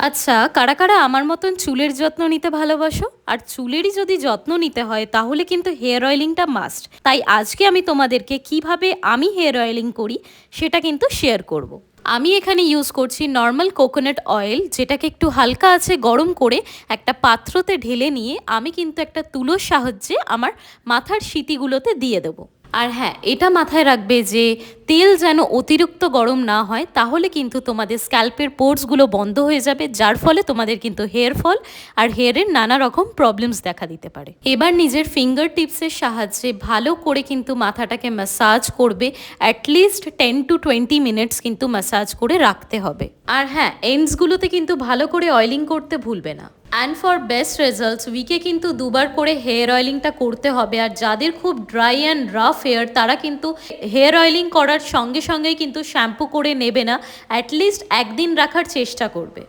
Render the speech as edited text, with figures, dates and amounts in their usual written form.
আচ্ছা, কারা কারা আমার মতন চুলের যত্ন নিতে ভালোবাসো? আর চুলেরই যদি যত্ন নিতে হয় তাহলে কিন্তু হেয়ার অয়েলিংটা মাস্ট। তাই আজকে আমি তোমাদেরকে কিভাবে আমি হেয়ার অয়েলিং করি সেটা কিন্তু শেয়ার করব। আমি এখানে ইউজ করছি নর্মাল কোকোনাট অয়েল, যেটাকে একটু হালকা আছে গরম করে একটা পাত্রতে ঢেলে নিয়ে আমি কিন্তু একটা তুলোর সাহায্যে আমার মাথার সিতিগুলোতে দিয়ে দেবো। আর হ্যাঁ, এটা মাথায় রাখবে যে তেল যেন অতিরিক্ত গরম না হয়, তাহলে কিন্তু তোমাদের স্ক্যাল্পের পোর্সগুলো বন্ধ হয়ে যাবে, যার ফলে তোমাদের কিন্তু হেয়ার ফল আর হেয়ারের নানা রকম প্রবলেমস দেখা দিতে পারে। এবার নিজের ফিঙ্গার টিপসের সাহায্যে ভালো করে কিন্তু মাথাটাকে ম্যাসাজ করবে। অ্যাটলিস্ট 10 to 20 মিনিটস কিন্তু ম্যাসাজ করে রাখতে হবে। আর হ্যাঁ, এন্ডসগুলোতে কিন্তু ভালো করে অয়েলিং করতে ভুলবে না। অ্যান্ড ফর বেস্ট রেজাল্টস উইকে কিন্তু দুবার করে হেয়ার অয়েলিংটা করতে হবে। আর যাদের খুব ড্রাই অ্যান্ড রাফ হেয়ার তারা কিন্তু হেয়ার অয়েলিং করার সঙ্গে সঙ্গেই কিন্তু শ্যাম্পু করে নেবে না, অ্যাটলিস্ট একদিন রাখার চেষ্টা করবে।